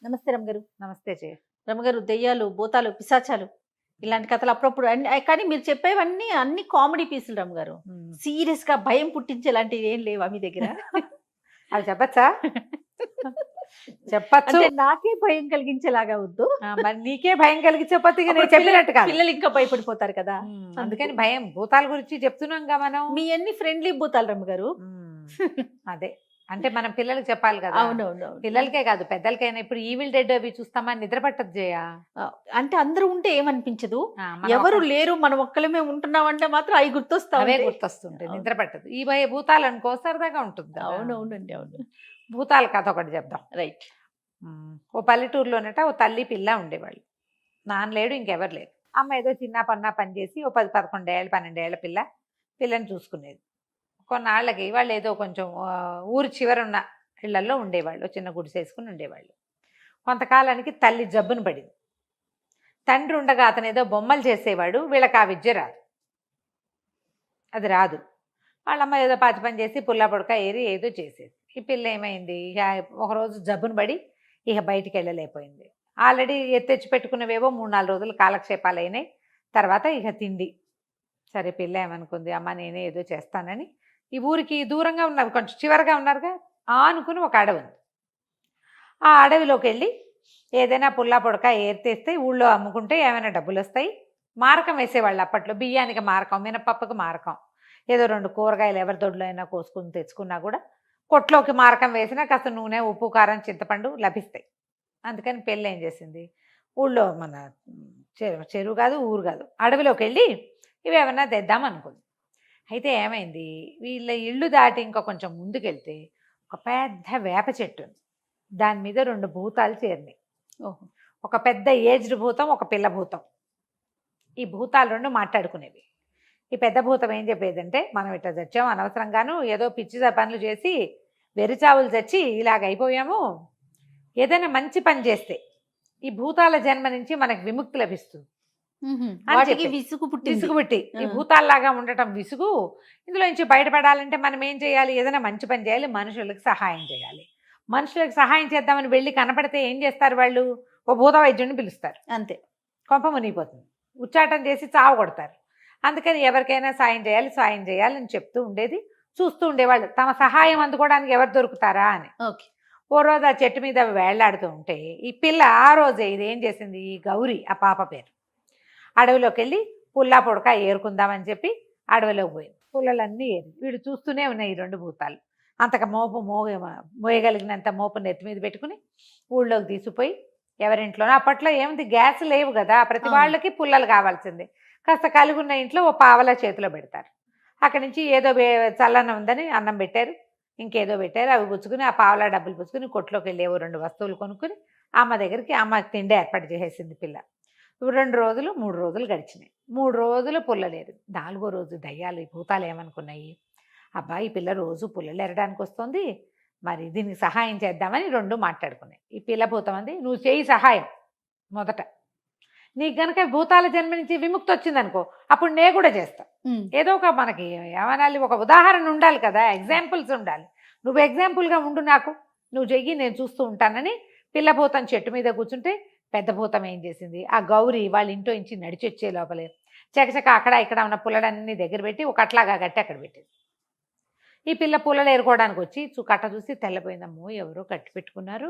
నమస్తే రమగారు. నమస్తే జయ. రమగారు, దెయ్యాలు, భూతాలు, పిశాచాలు ఇలాంటి కథలు అప్పుడప్పుడు కానీ మీరు చెప్పేవన్నీ అన్ని కామెడీ పీసులు రమగారు. సీరియస్ గా భయం పుట్టించేలాంటివి ఏం లేవా మీ దగ్గర? అవి చెప్పచ్చా? చెప్పచ్చు. అంటే నాకే భయం కలిగించేలాగా వద్దు. మరి నీకే భయం కలిగించకపోతే ఇక నేను చెప్పినట్టు కాదు. పిల్లలు ఇంకా భయపడిపోతారు కదా. అందుకని భయం. భూతాల గురించి చెప్తున్నాం కదా మనం. మీ అన్ని ఫ్రెండ్లీ భూతాలు రమగారు. అదే అంటే మనం పిల్లలకి చెప్పాలి కదా. అవునవును. పిల్లలకే కాదు పెద్దలకైనా. ఇప్పుడు ఈవిల్ డెడ్ అవి చూస్తామా, నిద్ర పట్టదు జయ. అంటే అందరూ ఉంటే ఏమనిపించదు, ఎవరు లేరు మనం ఒక్కలమే ఉంటున్నాం అంటే మాత్రం అవి అవే గుర్తొస్తుంటాయి, నిద్ర పట్టదు. ఈ భూతాలు అనుకో సరదాగా ఉంటుంది. అవునవునండి, అవును. భూతాల కథ ఒకటి చెప్దాం. రైట్. ఓ పల్లెటూరులోనట ఓ తల్లి పిల్ల ఉండేవాళ్ళు. నాన్న లేడు, ఇంకెవరు లేరు. అమ్మ ఏదో చిన్న పని చేసి ఓ 10-11 ఏళ్ళ 12 ఏళ్ల పిల్లని చూసుకునేది. కొన్నాళ్ళకి వాళ్ళు ఏదో కొంచెం ఊరి చివరున్న ఇళ్లలో ఉండేవాళ్ళు, చిన్న గుడిసేసుకుని ఉండేవాళ్ళు. కొంతకాలానికి తల్లి జబ్బును పడింది. తండ్రి ఉండగా అతను ఏదో బొమ్మలు చేసేవాడు. వీళ్ళకి ఆ విద్య రాదు, అది రాదు. వాళ్ళమ్మ ఏదో పని చేసి పుల్లా పొడక ఏరి ఏదో చేసేది. ఈ పిల్ల ఏమైంది, ఇక ఒకరోజు జబ్బును పడి ఇక బయటికి వెళ్ళలేకపోయింది. ఆల్రెడీ తెచ్చి పెట్టుకున్నవేవో 3-4 రోజులు కాలక్షేపాలు అయినాయి. తర్వాత ఇక తిండి. సరే పిల్ల ఏమనుకుంది, అమ్మ నేనే ఏదో చేస్తానని ఈ ఊరికి దూరంగా ఉన్నారు, కొంచెం చివరిగా ఉన్నారుగా, అనుకుని ఒక అడవి ఉంది. ఆ అడవిలోకి వెళ్ళి ఏదైనా పుల్లా పొడక ఏరితేస్తే ఊళ్ళో అమ్ముకుంటే ఏమైనా డబ్బులు వస్తాయి. మారకం వేసేవాళ్ళు అప్పట్లో. బియ్యానికి మారకం, మినపప్పుకి మారకం, ఏదో 2 కూరగాయలు ఎవరి దొడ్లో అయినా కోసుకుని తెచ్చుకున్నా కూడా కొట్లోకి మారకం వేసినా కాస్త నూనె, ఉప్పు, కారం, చింతపండు లభిస్తాయి. అందుకని పెళ్ళి ఏం చేసింది, ఊళ్ళో మన చెరువు కాదు ఊరు కాదు అడవిలోకి వెళ్ళి ఇవి ఏమన్నా తెద్దాం అనుకుంది. అయితే ఏమైంది, వీళ్ళ ఇళ్ళు దాటి ఇంకా కొంచెం ముందుకెళ్తే ఒక పెద్ద వేప చెట్టు ఉంది. దాని మీద 2 భూతాలు చేరినాయి. ఒక పెద్ద ఏజ్డ్ భూతం, ఒక పిల్ల భూతం. ఈ భూతాలు 2 మాట్లాడుకునేవి. ఈ పెద్ద భూతం ఏం చెప్పేదంటే, మనం ఇట్లా చచ్చాము అనవసరంగాను, ఏదో పిచ్చి పనులు చేసి వెరిచావులు చచ్చి ఇలాగ అయిపోయాము. ఏదైనా మంచి పని చేస్తే ఈ భూతాల జన్మ నుంచి మనకు విముక్తి లభిస్తుంది. విసుగు పుట్టి ఈ భూతాల్లాగా ఉండటం విసుగు. ఇందులో నుంచి బయటపడాలంటే మనం ఏం చేయాలి, ఏదైనా మంచి పని చేయాలి, మనుషులకు సహాయం చేయాలి. మనుషులకు సహాయం చేద్దామని వెళ్ళి కనపడితే ఏం చేస్తారు వాళ్ళు, ఓ భూత వైద్యుడిని పిలుస్తారు. అంతే, కొంప మునిగిపోతుంది. ఉచ్చాటం చేసి చావు కొడతారు. అందుకని ఎవరికైనా సాయం చేయాలి అని చెప్తూ ఉండేది. చూస్తూ ఉండేవాళ్ళు తమ సహాయం అందుకోవడానికి ఎవరు దొరుకుతారా అని. ఓ రోజు ఆ చెట్టు మీద వేళ్లాడుతూ ఉంటే ఈ పిల్ల ఆ రోజే ఇదేం చేసింది, ఈ గౌరీ ఆ పాప పేరు, అడవిలోకి వెళ్ళి పుల్లా పొడక ఏరుకుందామని చెప్పి అడవిలోకి పోయింది. పుల్లలన్నీ ఏరి వీడు చూస్తూనే ఉన్నాయి ఈ 2 భూతాలు. అంతక మోయగలిగినంత మోపు నెత్తి మీద పెట్టుకుని ఊళ్ళోకి తీసుకుపోయి ఎవరింట్లోనో, అప్పట్లో ఏముంది గ్యాస్ లేవు కదా, ప్రతి వాళ్ళకి పుల్లలు కావాల్సిందే, కాస్త కలుగున్న ఇంట్లో ఓ పావలా చేతిలో పెడతారు. అక్కడి నుంచి ఏదో చల్లన్నం ఉందని అన్నం పెట్టారు, ఇంకేదో పెట్టారు. అవి పుచ్చుకుని ఆ పావలా డబ్బులు పుచ్చుకుని కొట్లోకి వెళ్ళి ఏవో 2 వస్తువులు కొనుక్కుని అమ్మ దగ్గరికి అమ్మ తిండి ఏర్పాటు చేసేసింది పిల్ల. 2 రోజులు 3 రోజులు గడిచినాయి. 3 రోజులు పుల్లలేదు. 4వ రోజు దయ్యాలు ఈ భూతాలు ఏమనుకున్నాయి, అబ్బాయి ఈ పిల్ల రోజు పుల్లలు ఎరడానికి వస్తుంది, మరి దీనికి సహాయం చేద్దామని 2 మాట్లాడుకున్నాయి. ఈ పిల్ల భూతం అంది, నువ్వు చేయి సహాయం, మొదట నీకు గనక భూతాల జన్మ నుంచి విముక్తి వచ్చిందనుకో అప్పుడు నేను కూడా చేస్తా. ఏదో ఒక మనకి ఏమనాలి, ఒక ఉదాహరణ ఉండాలి కదా, ఎగ్జాంపుల్స్ ఉండాలి. నువ్వు ఎగ్జాంపుల్గా ఉండు, నాకు నువ్వు చెయ్యి, నేను చూస్తూ ఉంటానని పిల్ల భూతం చెట్టు మీద కూర్చుంటే పెద్ద భూతం ఏం చేసింది, ఆ గౌరీ వాళ్ళ ఇంట్లో నుంచి నడిచి వచ్చే లోపలే చకచక అక్కడ ఇక్కడ ఉన్న పుల్లలన్నీ దగ్గర పెట్టి ఒక అట్లాగా గట్టి అక్కడ పెట్టింది. ఈ పిల్ల పుల్లలు ఏరుకోవడానికి వచ్చి కట్ట చూసి తెల్లపోయిందమ్మో, ఎవరో కట్టి పెట్టుకున్నారు,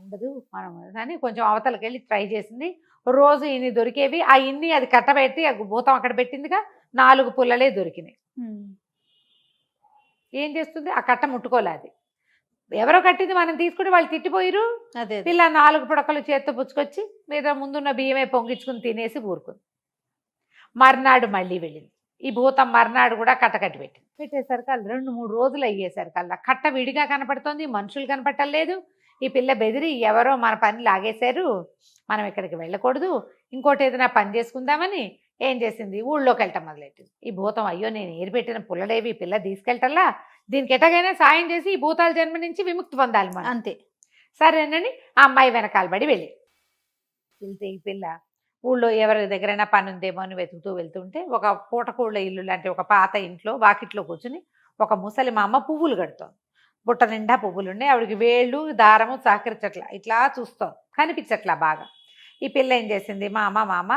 ఉండదు మనం అని కొంచెం అవతలకి వెళ్ళి ట్రై చేసింది. రోజు ఇన్ని దొరికేవి, ఆ ఇన్ని అది కట్టబెట్టి ఆ భూతం అక్కడ పెట్టిందిగా 4 పుల్లలే దొరికినాయి. ఏం చేస్తుంది, ఆ కట్ట ముట్టుకోలేదు. ఎవరో కట్టింది మనం తీసుకుని వాళ్ళు తిట్టిపోయిరు. పిల్ల 4 పుడకలు చేత్తో పుచ్చుకొచ్చి మీద ముందున్న బియ్యమే పొంగించుకుని తినేసి ఊరుకుంది. మర్నాడు మళ్ళీ వెళ్ళింది. ఈ భూతం మర్నాడు కూడా కట్ట కట్టి పెట్టేసరికి 2-3 రోజులు అయ్యేసరికి అలా కట్ట విడిగా కనపడుతోంది, మనుషులు కనపట్టలేదు. ఈ పిల్ల బెదిరి ఎవరో మన పని లాగేశారు, మనం ఇక్కడికి వెళ్ళకూడదు, ఇంకోటి ఏదైనా పని చేసుకుందామని ఏం చేసింది, ఊళ్ళోకి వెళ్ళటం మొదలెట్టింది. ఈ భూతం అయ్యో నేను ఏరిపెట్టిన పుల్లలేవి పిల్ల తీసుకెళ్ళటల్లా, దీనికి ఎటగైనా సాయం చేసి ఈ భూతాల జన్మ నుంచి విముక్తి పొందాలి మనం, అంతే సరేనని ఆ అమ్మాయి వెనకాల పడి వెళ్తే ఈ పిల్ల ఊళ్ళో ఎవరి దగ్గరైనా పని ఉందేమో అని వెతుకుతూ వెళ్తుంటే ఒక పూటకూళ్ళ ఇల్లు లాంటి ఒక పాత ఇంట్లో వాకిట్లో కూర్చుని ఒక ముసలి మా అమ్మ పువ్వులు కడుతోంది. బుట్ట నిండా పువ్వులు ఉన్నాయి. ఆవిడకి వేళ్ళు దారము సహకరించట్లా, ఇట్లా చూస్తోంది. కనిపించట్లా బాగా. ఈ పిల్ల ఏం చేసింది, మా అమ్మ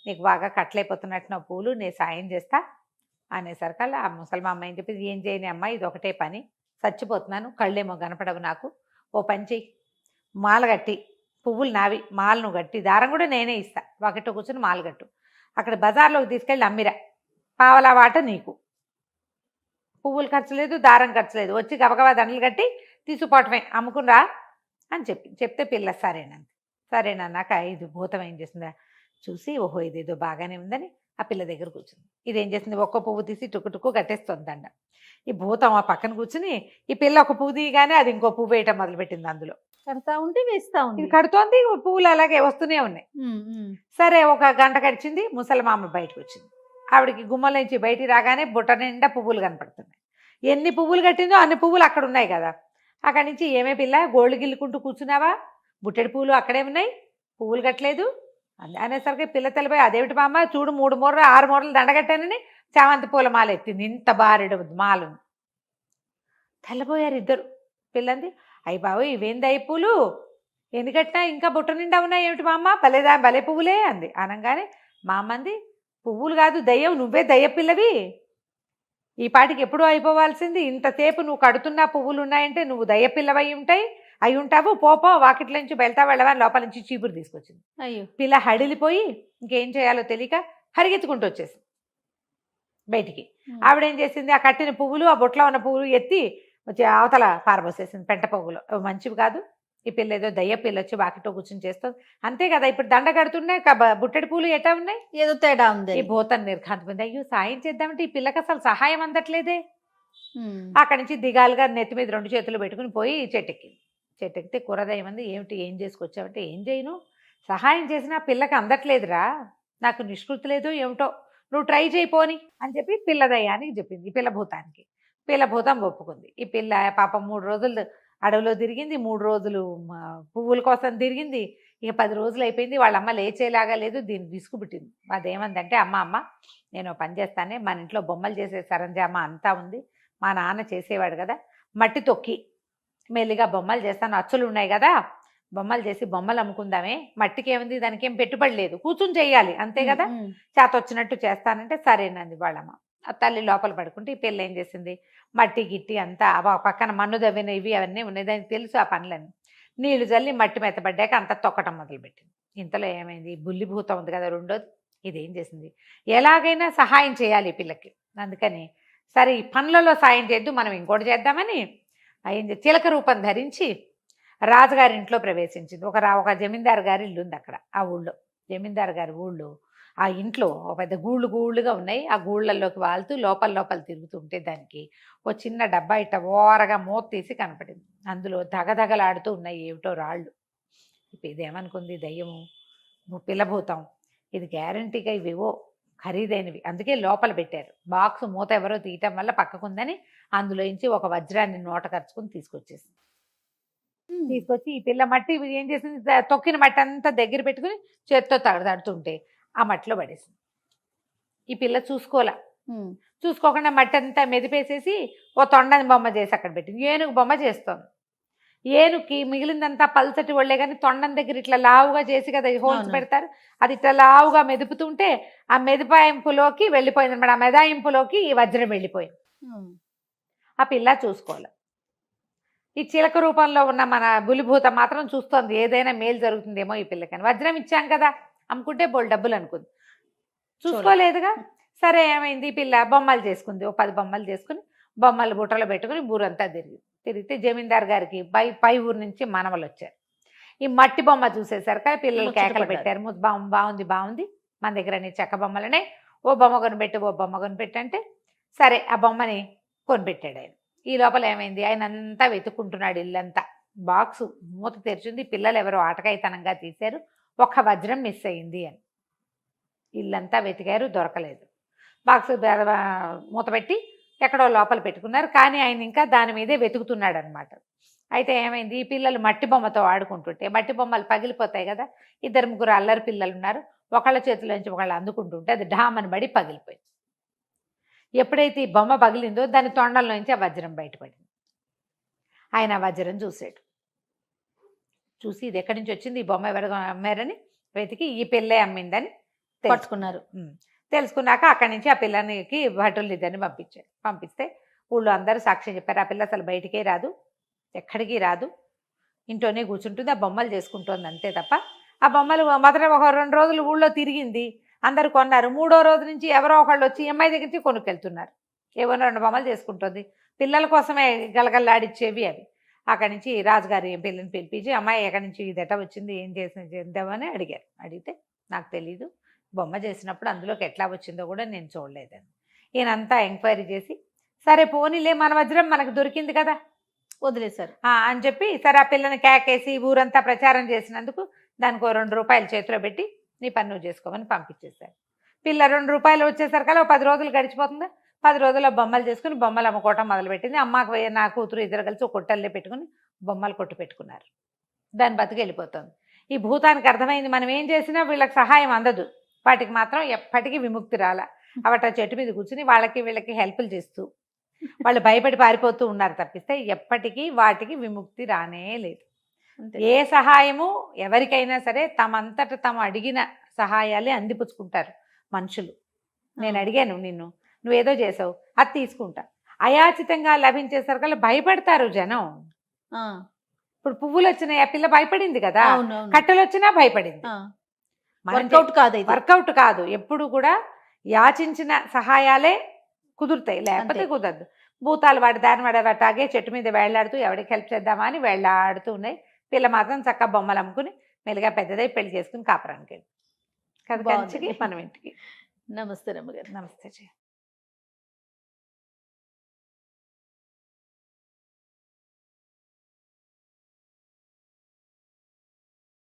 నీకు బాగా కట్లయిపోతున్నట్టు నా పూలు నేను సాయం చేస్తా అనేసరికల్లా ఆ ముసలి అమ్మ ఏం చెప్పింది, ఏం చేయని అమ్మ ఇది ఒకటే పని, చచ్చిపోతున్నాను, కళ్ళేమో కనపడవు నాకు, ఓ పని చెయ్యి, మాల కట్టి, పువ్వులు నావి, మాలను కట్టి దారం కూడా నేనే ఇస్తా, వాకిట్లో కూర్చొని మాల కట్టు, అక్కడ బజార్లోకి తీసుకెళ్ళి అమ్మిరా, పావలా వాట నీకు, పువ్వులు ఖర్చు లేదు, దారం ఖర్చు లేదు, వచ్చి గబగబా దండలు కట్టి తీసుకుపోవటమే, అమ్ముకునిరా అని చెప్తే పిల్ల సరేనన్నాక ఇది భూతం ఏం చేసిందా చూసి, ఓహో ఇదేదో బాగానే ఉందని ఆ పిల్ల దగ్గర కూర్చుంది. ఇదేం చేసింది, ఒక్క పువ్వు తీసి టుక్కు కట్టేస్తుంది దండ. ఈ భూతం ఆ పక్కన కూర్చుని ఈ పిల్ల ఒక పువ్వు తీయగానే అది ఇంకో పువ్వు వేయటం మొదలుపెట్టింది. అందులో కడతా ఉంటే వేస్తా ఉంది, ఇది కడుతోంది, పువ్వులు అలాగే వస్తూనే ఉన్నాయి. సరే ఒక గంట గడిచింది, ముసలమామ బయటకు వచ్చింది. ఆవిడకి గుమ్మల నుంచి బయటికి రాగానే బుట్ట నిండా పువ్వులు కనపడుతున్నాయి. ఎన్ని పువ్వులు కట్టిందో అన్ని పువ్వులు అక్కడ ఉన్నాయి కదా. అక్కడి నుంచి ఏమే పిల్ల గోళ్ళు గిల్లుకుంటూ కూర్చున్నావా, బుట్టెడి పువ్వులు అక్కడే ఉన్నాయి, పువ్వులు కట్టలేదు అనేసరికి పిల్ల తెలిపోయి, అదేమిటి మామ చూడు 3 మూరలు 6 మూరలు దండగట్టానని చామంతి పూల మాల ఎత్తింది, ఇంత బారెడు మాలను. తెల్లబోయారు ఇద్దరు. పిల్లంది, అయ్యి బాబు ఇవేంది అయ్యి పూలు, ఎందుకట్టినా ఇంకా బుట్ట నిండా ఉన్నాయి ఏమిటి మా అమ్మ, భలే పువ్వులే అంది. అనగానే మా అమ్మంది, పువ్వులు కాదు దయ్యం, నువ్వే దయ్య పిల్లవి, ఈ పాటికి ఎప్పుడూ అయిపోవాల్సింది, ఇంతసేపు నువ్వు కడుతున్నా పువ్వులు ఉన్నాయంటే నువ్వు దయ్య పిల్లవై అయి ఉంటావు, పోపో వాకిట్ల నుంచి వెళ్ళవా లోపల నుంచి చీపురు తీసుకొచ్చింది. అయ్యో పిల్ల హడిలిపోయి ఇంకేం చేయాలో తెలియక హరిగెత్తుకుంటూ వచ్చేసింది బయటికి. ఆవిడేం చేసింది, ఆ కట్టిన పువ్వులు ఆ బొట్లో ఉన్న పువ్వులు ఎత్తి వచ్చి అవతల పారబోసేసింది, పెంట పువ్వులు. మంచివి కాదు, ఈ పిల్ల ఏదో దయ్య పిల్ల వచ్చి వాకిట్లో కూర్చొని చేస్తుంది అంతే కదా. ఇప్పుడు దండ కడుతున్నాయి, బుట్టెడి పూలు ఎటా ఉన్నాయి, ఏదో తేడా ఉంది. ఈ భూతం నిర్ఘాంతమైంది. అయ్యో సాయం చేద్దామంటే ఈ పిల్లకి అసలు సహాయం అందట్లేదే. అక్కడి నుంచి దిగాలుగా నెత్తి మీద 2 చేతులు పెట్టుకుని పోయి చెట్టెక్కితే కూరదయ్యం అంది, ఏం చేసుకొచ్చావంటే, ఏం చేయను, సహాయం చేసినా పిల్లకి అందట్లేదురా, నాకు నిష్కృతి లేదు ఏమిటో, నువ్వు ట్రై చేయిపోని అని చెప్పి పిల్లదయ్యానికి చెప్పింది. ఈ పిల్ల భూతానికి. పిల్ల భూతం ఒప్పుకుంది. ఈ పిల్ల పాపం 3 రోజులు అడవిలో తిరిగింది, 3 రోజులు పువ్వుల కోసం తిరిగింది. ఇక 10 రోజులు అయిపోయింది, వాళ్ళ అమ్మ లేచేలాగా లేదు, దీన్ని విసుగుబుట్టింది. అదేమందంటే, అమ్మ నేను పని చేస్తానే, మన ఇంట్లో బొమ్మలు చేసే సరంజామా అంతా ఉంది, మా నాన్న చేసేవాడు కదా, మట్టి తొక్కి మెల్లిగా బొమ్మలు చేస్తాను, అచ్చులు ఉన్నాయి కదా, బొమ్మలు చేసి బొమ్మలు అమ్ముకుందామే, మట్టికి ఏముంది, దానికి ఏం పెట్టుబడి లేదు, కూర్చుని చెయ్యాలి అంతే కదా, చేత వచ్చినట్టు చేస్తానంటే సరేనంది వాళ్ళమ్మ. ఆ తల్లి లోపల పడుకుంటే ఈ పిల్ల ఏం చేసింది, మట్టి గిట్టి అంతా పక్కన మన్ను దవ్విన ఇవి అవన్నీ ఉన్నాయి, దానికి తెలుసు ఆ పనులన్నీ, నీళ్లు చల్లి మట్టి మెత్తబడ్డాక అంతా తొక్కటం మొదలుపెట్టింది. ఇంతలో ఏమైంది, బుల్లిభూతం ఉంది కదా రెండోది, ఇదేం చేసింది, ఎలాగైనా సహాయం చేయాలి ఈ పిల్లకి, అందుకని సరే ఈ పనులలో సాయం చేయొద్దు, మనం ఇంకోటి చేద్దామని అయింది, చిలక రూపం ధరించి రాజుగారి ఇంట్లో ప్రవేశించింది. ఒక జమీందారు గారి ఇల్లు ఉంది అక్కడ, ఆ ఊళ్ళో జమీందారు గారి ఊళ్ళో ఆ ఇంట్లో ఒక పెద్ద గూళ్ళుగా ఉన్నాయి. ఆ గూళ్ళల్లోకి వాళ్తూ లోపల తిరుగుతుంటే దానికి ఓ చిన్న డబ్బా ఇట్ట ఓరగా మూత తీసి కనపడింది. అందులో దగదగలాడుతూ ఉన్నాయి ఏమిటో రాళ్ళు. ఇదేమనుకుంది, దయ్యము పిల్లభూతం, ఇది గ్యారంటీగా ఇవేవో ఖరీదైనవి, అందుకే లోపల పెట్టారు. బాక్స్ మూత ఎవరో తీయటం వల్ల పక్కకుందని అందులోంచి ఒక వజ్రాన్ని నోట ఖర్చుకుని తీసుకొచ్చి ఈ పిల్ల మట్టి ఏం చేసింది, తొక్కిన మట్టి అంతా దగ్గర పెట్టుకుని చేత్తో తడుతుంటే ఆ మట్టిలో పడేసింది. ఈ పిల్ల చూసుకోకుండా మట్టి అంతా మెదిపేసేసి ఓ తొండని బొమ్మ చేసి అక్కడ పెట్టింది. ఏనుగు బొమ్మ చేస్తోంది. ఏనుగుకి మిగిలిందంతా పల్చటి ఒళ్ళే కానీ తొండం దగ్గర ఇట్లా లావుగా చేసి కదా హోల్స్ పెడతారు, అది ఇట్లా లావుగా మెదుపుతుంటే ఆ మెదిపాయింపులోకి వెళ్ళిపోయింది అనమాట. ఆ మెదాయింపులోకి ఈ వజ్రం వెళ్ళిపోయింది. ఆ పిల్ల చూసుకోవాలి. ఈ చిలక రూపంలో ఉన్న మన బులిభూత మాత్రం చూస్తోంది, ఏదైనా మేలు జరుగుతుందేమో ఈ పిల్లకని. వజ్రం ఇచ్చాం కదా అమ్ముకుంటే బోల్ డబ్బులు అనుకుంది, చూసుకోలేదుగా. సరే ఏమైంది, ఈ పిల్ల బొమ్మలు చేసుకుంది, ఓ 10 బొమ్మలు చేసుకుని బొమ్మలు బుట్టలో పెట్టుకుని ఊరంతా తిరిగితే జమీందార్ గారికి పై ఊరు నుంచి మనవలు వచ్చారు. ఈ మట్టి బొమ్మ చూసేసరికి పిల్లలు కేకలు పెట్టారు, బాగుంది మన దగ్గర అన్ని చెక్క బొమ్మలనే, ఓ బొమ్మ కొనిపెట్టు అంటే సరే ఆ బొమ్మని కొనిపెట్టాడు ఆయన. ఈ లోపల ఏమైంది, ఆయన అంతా వెతుక్కుంటున్నాడు ఇల్లంతా. బాక్సు మూత తెరిచింది, పిల్లలు ఎవరో ఆటకాయితనంగా తీశారు, ఒక్క వజ్రం మిస్ అయింది అని. ఇల్లంతా వెతికారు, దొరకలేదు. బాక్స్ మూత పెట్టి ఎక్కడో లోపల పెట్టుకున్నారు, కానీ ఆయన ఇంకా దాని మీదే వెతుకుతున్నాడు అనమాట. అయితే ఏమైంది, ఈ పిల్లలు మట్టి బొమ్మతో ఆడుకుంటుంటే మట్టి బొమ్మలు పగిలిపోతాయి కదా, 2-3 అల్లరి పిల్లలు ఉన్నారు, ఒకళ్ళ చేతిలోంచి ఒకళ్ళు అందుకుంటుంటే అది ఢామని పడి పగిలిపోయింది. ఎప్పుడైతే ఈ బొమ్మ పగిలిందో దాని తొండంలోంచి ఆ వజ్రం బయటపడింది. ఆయన వజ్రం చూసి ఇది ఎక్కడి నుంచి వచ్చింది, ఈ బొమ్మ ఎవరు అమ్మారని వెతికి ఈ పిల్లే అమ్మిందని పట్టుకున్నారు. తెలుసుకున్నాక అక్కడి నుంచి ఆ పిల్లనికి భటులు ఇద్దరిని పంపిస్తే ఊళ్ళో అందరూ సాక్ష్యం చెప్పారు. ఆ పిల్ల అసలు బయటికే రాదు, ఎక్కడికి రాదు, ఇంట్లోనే కూర్చుంటుంది, ఆ బొమ్మలు చేసుకుంటుంది అంతే తప్ప. ఆ బొమ్మలు మొదట ఒక 2 రోజులు ఊళ్ళో తిరిగింది, అందరు కొన్నారు. 3వ రోజు నుంచి ఎవరో ఒకళ్ళు వచ్చి అమ్మాయి దగ్గర నుంచి కొనుక్కెళ్తున్నారు. ఏవో 2 బొమ్మలు చేసుకుంటుంది, పిల్లల కోసమే గలగల్లాడిచ్చేవి అవి. అక్కడి నుంచి రాజుగారి పిల్లని పిలిపించి అమ్మాయి ఎక్కడి నుంచి ఇదట వచ్చింది, ఏం చేద్దామని అడిగారు. అడిగితే నాకు తెలీదు, బొమ్మ చేసినప్పుడు అందులోకి ఎట్లా వచ్చిందో కూడా నేను చూడలేదని. ఈయనంతా ఎంక్వైరీ చేసి సరే పోనీలే మన వజ్రం మనకు దొరికింది కదా వదిలేశారు. అని చెప్పి సరే ఆ పిల్లని కేకేసి ఊరంతా ప్రచారం చేసినందుకు దానికి 2 రూపాయలు చేతిలో పెట్టి నీ పని నువ్వు చేసుకోమని పంపించేశారు. పిల్ల 2 రూపాయలు వచ్చేసరికల్లా 10 రోజులు గడిచిపోతుంది. 10 రోజుల్లో బొమ్మలు చేసుకుని బొమ్మలు అమ్ముకోవటం మొదలుపెట్టింది. అమ్మకు నా కూతురు ఇద్దరు కలిసి ఒక కొట్టల్లే పెట్టుకుని బొమ్మలు కొట్టు పెట్టుకున్నారు. దాని బతికి వెళ్ళిపోతుంది. ఈ భూతానికి అర్థమైంది మనం ఏం చేసినా వీళ్ళకి సహాయం అందదు, వాటికి మాత్రం ఎప్పటికీ విముక్తి రాల. అవట చెట్టు మీద కూర్చుని వాళ్ళకి వీళ్ళకి హెల్ప్లు చేస్తూ వాళ్ళు భయపడి పారిపోతూ ఉన్నారు తప్పిస్తే ఎప్పటికీ వాటికి విముక్తి రానే లేదు. ఏ సహాయము ఎవరికైనా సరే తమంతట తాము అడిగిన సహాయాలే అందిపుచ్చుకుంటారు మనుషులు. నేను అడిగాను నిన్ను, నువ్వేదో చేసావు, అది తీసుకుంటా. అయాచితంగా లభించేసరికల్లా భయపడతారు జనం. ఇప్పుడు పువ్వులు వచ్చినాయి, ఆ పిల్ల భయపడింది కదా, కట్టెలు వచ్చినా భయపడింది. వర్కౌట్ కాదు, ఎప్పుడు కూడా యాచించిన సహాయాలే కుదురుతాయి, లేకపోతే కుదరదు. భూతాలు వాడి దాని వాటాగే చెట్టు మీద వేళ్లాడుతూ ఎవరికి హెల్ప్ చేద్దామా అని వేళ్లాడుతూ ఉన్నాయి. పిల్ల మాత్రం చక్కగా బొమ్మలు అమ్ముకుని మెల్లిగా పెద్దదై పెళ్లి చేసుకుని కాపురానికి వెళ్ళి కథ కంచికి మనం ఇంటికి. నమస్తే రమ్మగారు. నమస్తే.